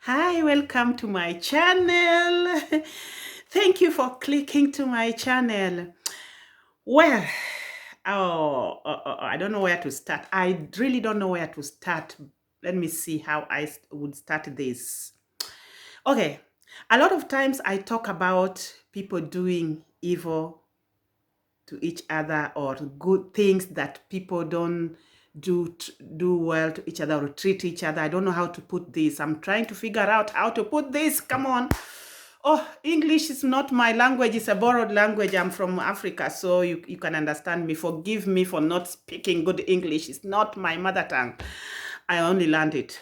Hi, welcome to my channel. Thank you for clicking to my channel. Well, I don't know where to start. I really don't know where to start. Let me see how would start this. Okay, a lot of times I talk about people doing evil to each other or good things that people don't do well to each other or treat each other. I don't know how to put this. I'm trying to figure out how to put this. Come on. Oh, English is not my language. It's a borrowed language. I'm from Africa, so you can understand me. Forgive me for not speaking good English. It's not my mother tongue. I only learned it.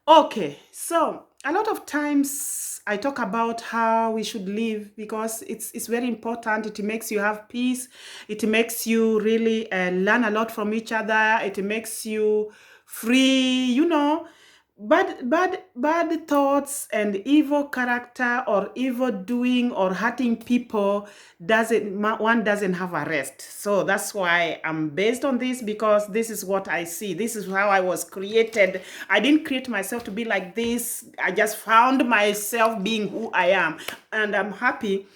Okay, so a lot of times I talk about how we should live because it's very important. It makes you have peace. It makes you really learn a lot from each other. It makes you free, bad thoughts and evil character or evil doing or hurting people one doesn't have a rest. So that's why I'm based on this, because this is what I see. This is how I was created. I didn't create myself to be like this. I just found myself being who I am, and I'm happy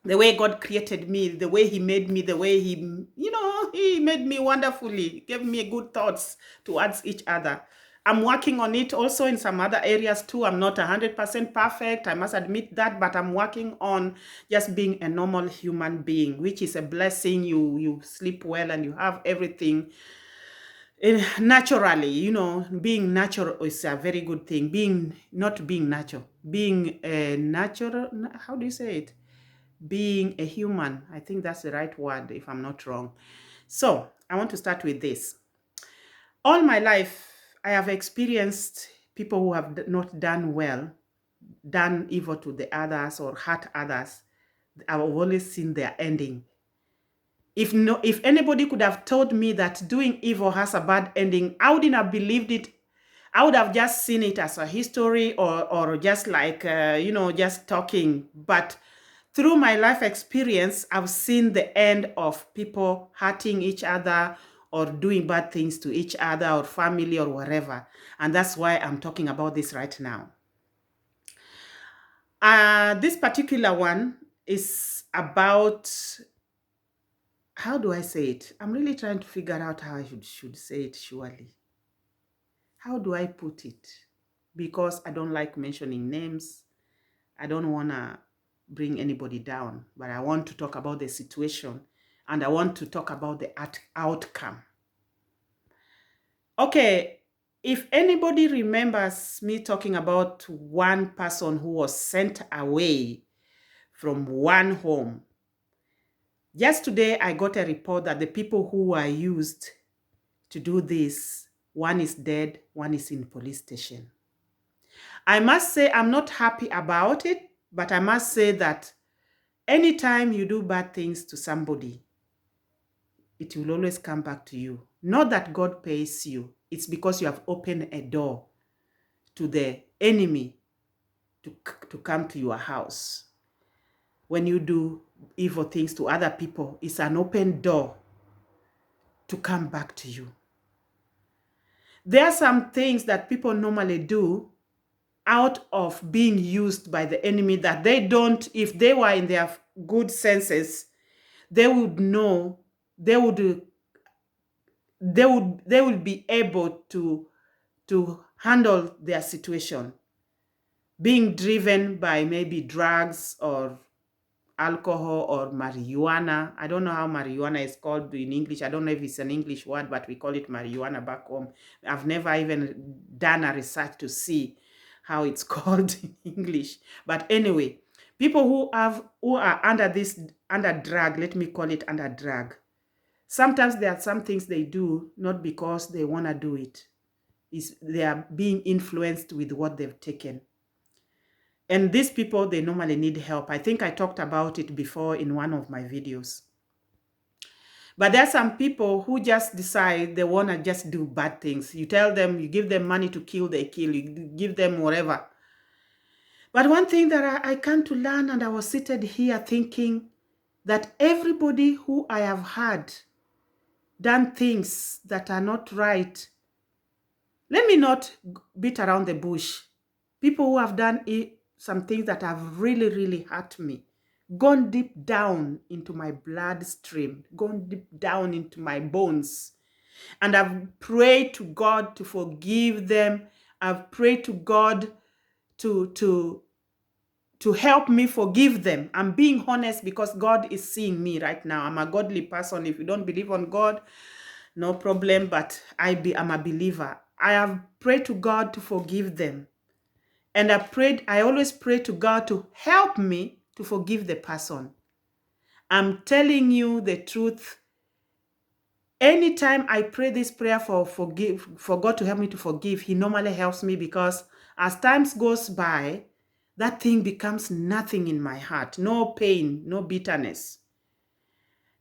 the way God created me, the way he made me, the way he made me wonderfully, gave me good thoughts towards each other. I'm working on it also in some other areas too. I'm not 100% perfect, I must admit that, but I'm working on just being a normal human being, which is a blessing. You sleep well and you have everything naturally. Being natural is a very good thing. Not being natural, being a natural, how do you say it? Being a human. I think that's the right word, if I'm not wrong. So I want to start with this. All my life, I have experienced people who have not done well, done evil to the others or hurt others. I've always seen their ending. If anybody could have told me that doing evil has a bad ending, I wouldn't have believed it. I would have just seen it as a history or just like, just talking. But through my life experience, I've seen the end of people hurting each other or doing bad things to each other or family or whatever. And that's why I'm talking about this right now. This particular one is about, how do I say it? I'm really trying to figure out how I should say it surely. How do I put it? Because I don't like mentioning names. I don't want to bring anybody down, but I want to talk about the situation and I want to talk about the outcome. Okay, if anybody remembers me talking about one person who was sent away from one home, just today I got a report that the people who were used to do this, one is dead, one is in police station. I must say I'm not happy about it, but I must say that anytime you do bad things to somebody, it will always come back to you. Not that God pays you. It's because you have opened a door to the enemy to come to your house. When you do evil things to other people, it's an open door to come back to you. There are some things that people normally do out of being used by the enemy that they don't, if they were in their good senses, they would know, they would be able to handle their situation. Being driven by maybe drugs or alcohol or marijuana. I don't know how marijuana is called in English. I don't know if it's an English word, but we call it marijuana back home. I've never even done a research to see how it's called in English. But anyway, people who are under drug, let me call it under drug. Sometimes there are some things they do not because they want to do it. They are being influenced with what they've taken. And these people, they normally need help. I think I talked about it before in one of my videos. But there are some people who just decide they want to just do bad things. You tell them, you give them money to kill, they kill. You give them whatever. But one thing that I came to learn, and I was seated here thinking that everybody who I have heard done things that are not right, let me not beat around the bush. people who have done some things that have really, really hurt me, gone deep down into my bloodstream, gone deep down into my bones. And I've prayed to God to forgive them. I've prayed to God to help me forgive them. I'm being honest because God is seeing me right now. I'm a godly person. If you don't believe on God, no problem, but I'm a believer. I have prayed to God to forgive them. And I always pray to God to help me to forgive the person. I'm telling you the truth. Anytime I pray this prayer for God to help me to forgive, He normally helps me, because as times goes by, that thing becomes nothing in my heart. No pain, no bitterness.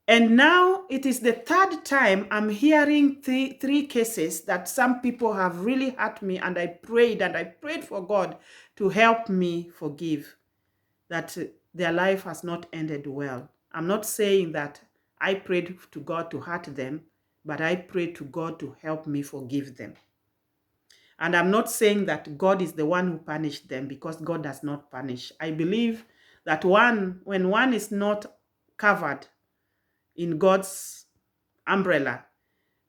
And now it is the third time I'm hearing three cases that some people have really hurt me, and I prayed for God to help me forgive, that their life has not ended well. I'm not saying that I prayed to God to hurt them, but I prayed to God to help me forgive them. And I'm not saying that God is the one who punished them, because God does not punish. I believe that when one is not covered in God's umbrella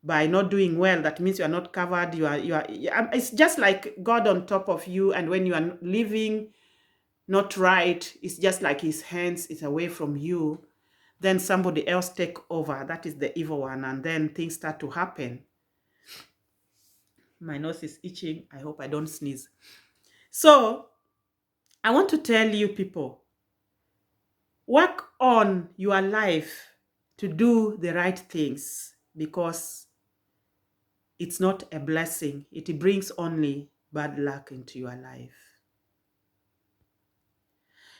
by not doing well, that means you are not covered. It's just like God on top of you, and when you are living not right, it's just like His hands is away from you. Then somebody else take over. That is the evil one, and then things start to happen. My nose is itching. I hope I don't sneeze. So I want to tell you people, work on your life to do the right things, because it's not a blessing. It brings only bad luck into your life.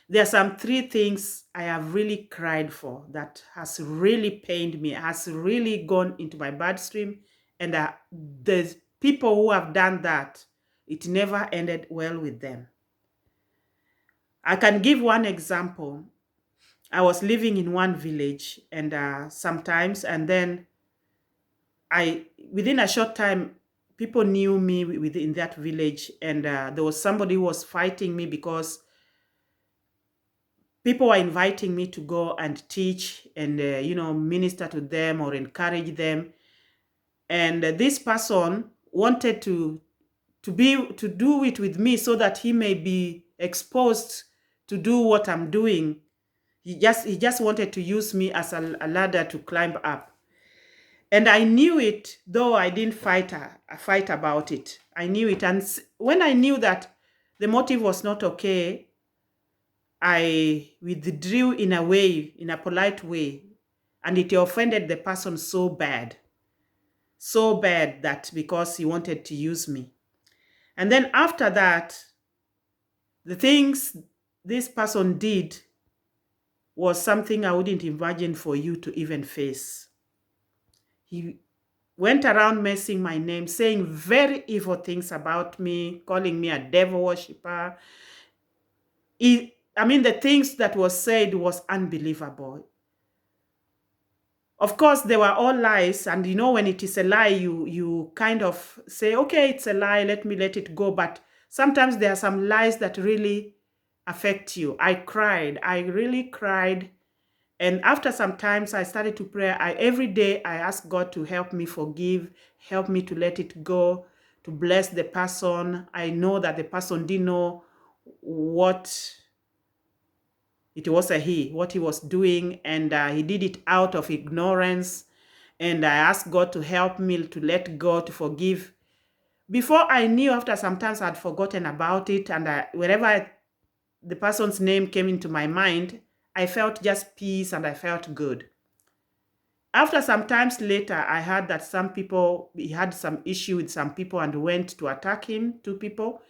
There are some 3 things I have really cried for that has really pained me, has really gone into my bloodstream, and the people who have done that, it never ended well with them. I can give one example. I was living in one village, and sometimes, and then within a short time, people knew me within that village, and there was somebody who was fighting me because people were inviting me to go and teach and, minister to them or encourage them. And this person wanted to do it with me so that he may be exposed to do what I'm doing. He just wanted to use me as a ladder to climb up. And I knew it, though I didn't fight about it. I knew it. And when I knew that the motive was not okay, I withdrew in a polite way, and it offended the person so bad that because he wanted to use me. And then after that, the things this person did was something I wouldn't imagine for you to even face. He went around messing my name, saying very evil things about me, calling me a devil worshiper. The things that was said was unbelievable. Of course, they were all lies, and when it is a lie, you kind of say, okay, it's a lie, let it go. But sometimes there are some lies that really affect you. I really cried. And after some times, I started to pray. Every day, I asked God to help me forgive, help me to let it go, to bless the person. I know that the person didn't know what he was doing, and he did it out of ignorance. And I asked God to help me to let go, to forgive. Before I knew, after sometimes I'd forgotten about it, and wherever the person's name came into my mind, I felt just peace and I felt good. After some times later, I heard that he had some issue with some people and went to attack him, 2 people.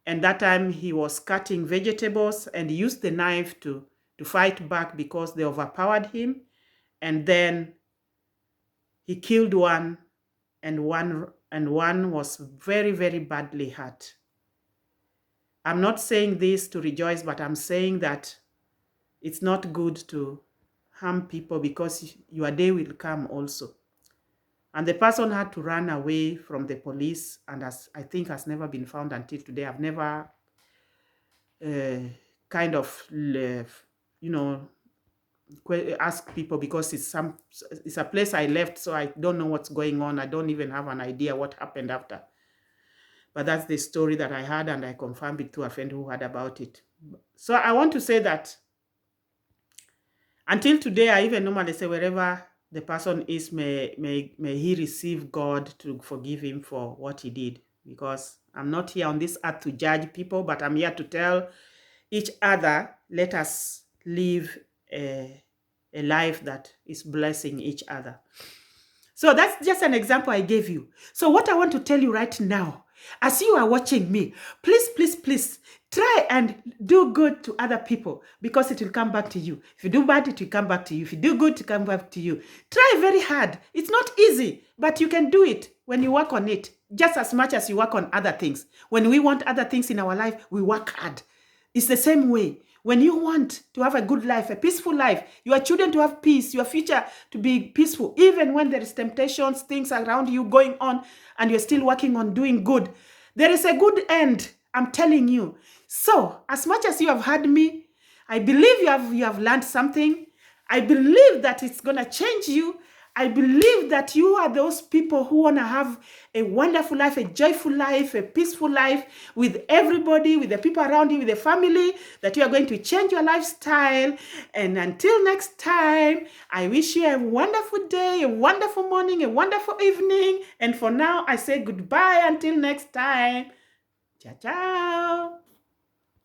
And that time he was cutting vegetables and he used the knife to fight back because they overpowered him. And then he killed one, and one was very, very badly hurt. I'm not saying this to rejoice, but I'm saying that it's not good to harm people, because your day will come also. And the person had to run away from the police, and I think has never been found until today. I've never kind of, ask people, because it's a place I left, so I don't know what's going on. I don't even have an idea what happened after. But that's the story that I had, and I confirmed it to a friend who heard about it. So I want to say that until today, I even normally say wherever the person is, may he receive God to forgive him for what he did. Because I'm not here on this earth to judge people, but I'm here to tell each other, let us live a life that is blessing each other. So that's just an example I gave you. So what I want to tell you right now, as you are watching me, please, please, please try and do good to other people, because it will come back to you. If you do bad, it will come back to you. If you do good, it will come back to you. Try very hard. It's not easy, but you can do it when you work on it, just as much as you work on other things. When we want other things in our life, we work hard. It's the same way. When you want to have a good life, a peaceful life, your children to have peace, your future to be peaceful, even when there is temptations, things around you going on, and you're still working on doing good, there is a good end, I'm telling you. So, as much as you have heard me, I believe you have learned something. I believe that it's going to change you. I believe that you are those people who want to have a wonderful life, a joyful life, a peaceful life with everybody, with the people around you, with the family, that you are going to change your lifestyle. And until next time, I wish you a wonderful day, a wonderful morning, a wonderful evening. And for now, I say goodbye until next time. Ciao, ciao.